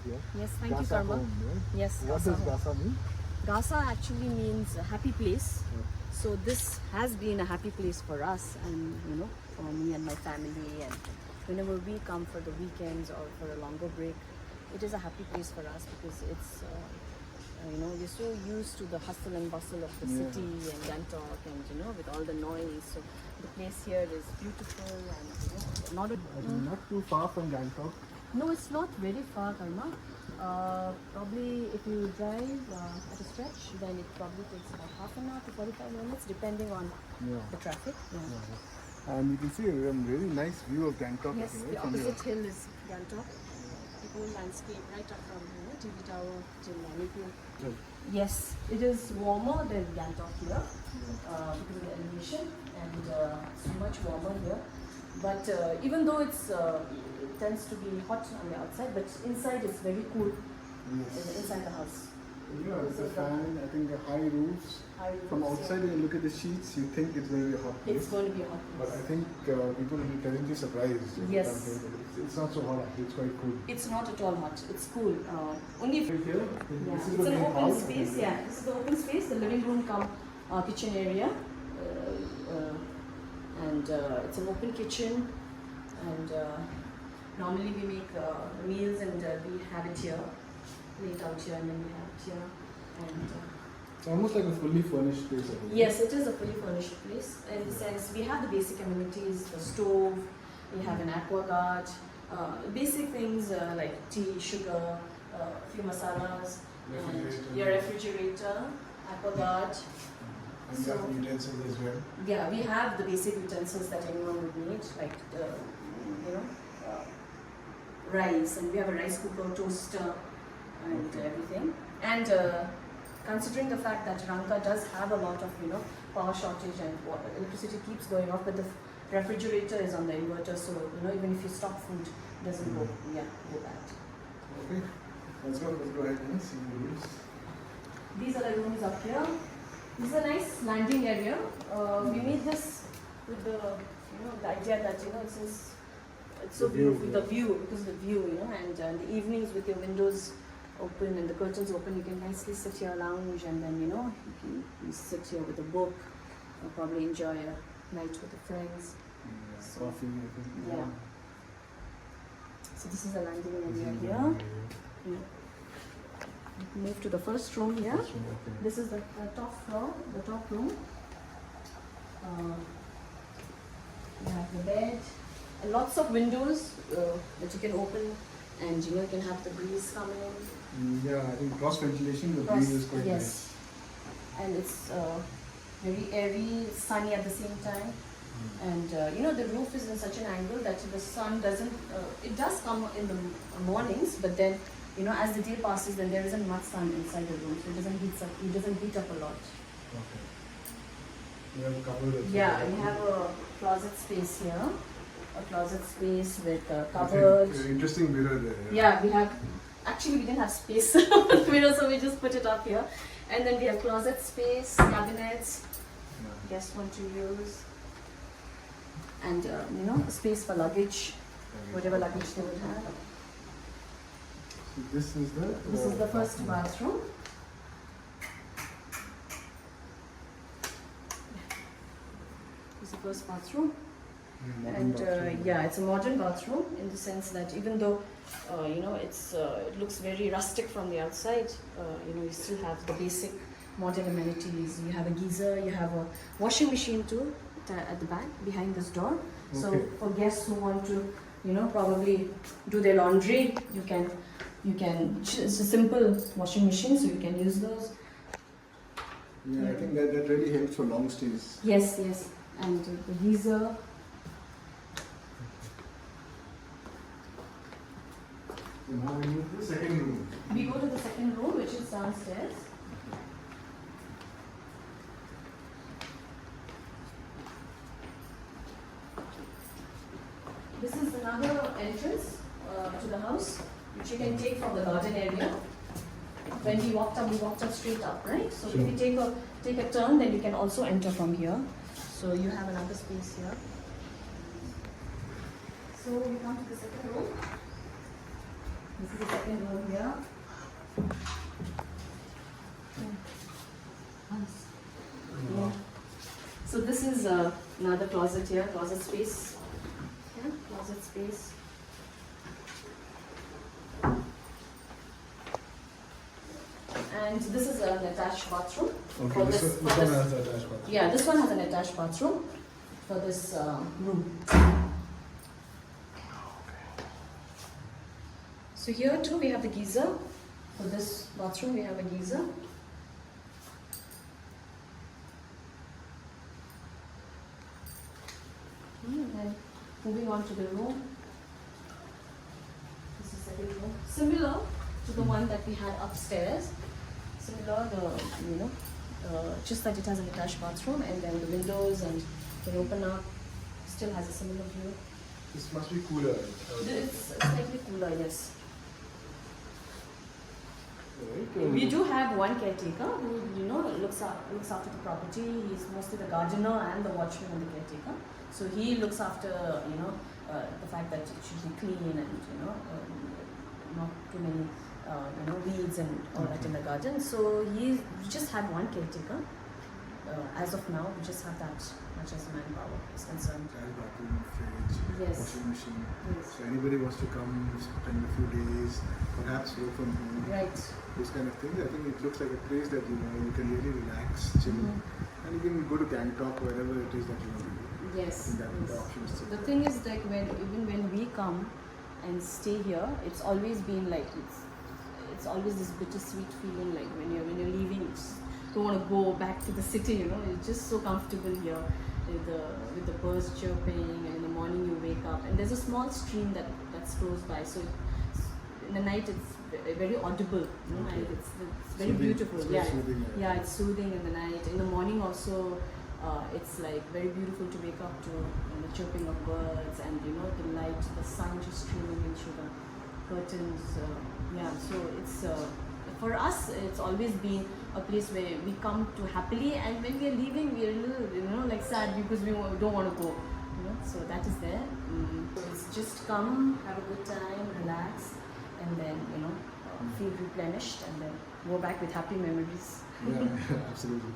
here. Yes, thank you, Gasa Karma. home, right? Yes, What Gasa does home. Gasa mean? Gasa actually means a happy place. So this has been a happy place for us, and for me and my family. And whenever we come for the weekends or for a longer break, it is a happy place for us because it's we're so used to the hustle and bustle of the city and Gangtok, and with all the noise. So the place here is beautiful and not a, Not too far from Gangtok. no, it's not very far, Karma. Probably if you drive at a stretch, then it probably takes about half an hour to 45 minutes, depending on the traffic. And you can see a really nice view of Gangtok. Yes, right, the from here. opposite hill is Gangtok. The whole landscape right up from TV Tower till Manipur. Right. Yes, it is warmer than Gangtok here because of the elevation, and so much warmer here. But even though it tends to be hot on the outside, but inside it's very cool. Yes. Inside the house. Yeah, it's a fan, I think high roofs. From outside, when you look at the sheets, you think it's going to be a hot place. It's going to be a hot But place. I think people will be pleasantly surprised. Yes. It's not so hot, actually. It's quite cool. It's not at all hot. It's cool. Only if Right here, yeah. this is It's the an main open house. space. Yeah, this is the open space, the living room come kitchen area, and it's an open kitchen. And normally we make meals and we have it here, laid out here, and then we have it here. And It's almost like a fully furnished place. I think. yes, it is a fully furnished place in the sense we have the basic amenities: the stove, we have an aqua guard, basic things like tea, sugar, a few masalas, and your refrigerator, aqua guard. And you have utensils as well. Yeah, we have the basic utensils that anyone would need, like rice, and we have a rice cooker, toaster, and everything. And considering the fact that Rangka does have a lot of power shortage and electricity keeps going off, but the refrigerator is on the inverter, so even if you stock food, it doesn't go bad. Okay, let's go ahead and see the rooms. These are the rooms up here. This is a nice landing area. We made this with the the idea that it's so beautiful, the view, because of the view, and in the evenings with your windows open and the curtains open, you can nicely sit here, lounge, and then you can sit here with a book, or probably enjoy a night with the friends. So, Coffee, I think. yeah. So this is the landing area here. Yeah. Move to the first room here. This is the top floor, the top room. You have the bed, and lots of windows that you can open, and you can have the breeze coming in. Yeah, I think cross ventilation, the breeze is quite yes. And it's very airy, sunny at the same time. And the roof is in such an angle that the sun doesn't, it does come in the mornings, but then as the day passes, then there isn't much sun inside the room, so it doesn't heat up a lot. Okay. You have a cupboard as well. Yeah, we have a closet space here, a closet space with a cupboard. Interesting mirror there. Yeah, we have, actually we didn't have space with the mirror, so we just put it up here. And then we have closet space, cabinets, guests want to use, and a space for luggage, whatever luggage they would have. So this is the first bathroom. This is the first bathroom. And it's a modern bathroom in the sense that even though it looks very rustic from the outside, you still have the basic modern amenities. You have a geyser, you have a washing machine too at the back behind this door. Okay. So for guests who want to probably do their laundry, you can it's a simple washing machine, so you can use those. Yeah, I think that really helps for long stays. Yes, and the geyser. So now we move to the second room. We go to the second room, which is downstairs. This is another entrance to the house, which you can take from the garden area. When we walked up straight up, right? So Sure. if you take a turn, then you can also enter from here. So you have another space here. So we come to the second room. This is the second room here. Yeah. So this is another closet here, closet space. Yeah, closet space. And this is an attached bathroom. Okay, for this this, one for this. has the attached bathroom. Yeah, this one has an attached bathroom for this room. So here too we have the geyser. For this bathroom we have a geyser. And then moving on to the room. This is the big room. Similar to the one that we had upstairs. Similar, just that it has an attached bathroom and then the windows and can open up. Still has a similar view. This must be cooler. It's slightly cooler, yes. Right? We do have one caretaker who, looks after the property. He's mostly the gardener and the watchman and the caretaker. So he looks after, the fact that it should be clean and, not too many, weeds and all that in the garden. So we just have one caretaker. As of now, we just have that much as manpower is concerned. Attached bathroom, fridge, Yes. washing machine. Yes. So anybody wants to come, spend a few days, perhaps work from home. Right. Those kind of things. I think it looks like a place that you can really relax, chill, and you can go to Gangtok, wherever it is that you want to go. Yes. I think that the option is still The there. thing is, like, even when we come and stay here, it's always been like it's always this bittersweet feeling. Like when you're leaving, you just don't want to go back to the city. You're just so comfortable here with the birds chirping, and in the morning you wake up, and there's a small stream that's close by. So in the night it's very audible, Okay. and it's very Soothing. beautiful. It's very soothing, yeah. Yeah, it's soothing in the night. In the morning also. It's like very beautiful to wake up to the chirping of birds and the light, the sun just streaming in through the curtains. So it's for us it's always been a place where we come to happily, and when we are leaving we are a little like sad because we don't want to go. So that is there. So it's just come, have a good time, relax, and then feel replenished, and then go back with happy memories. Yeah, absolutely.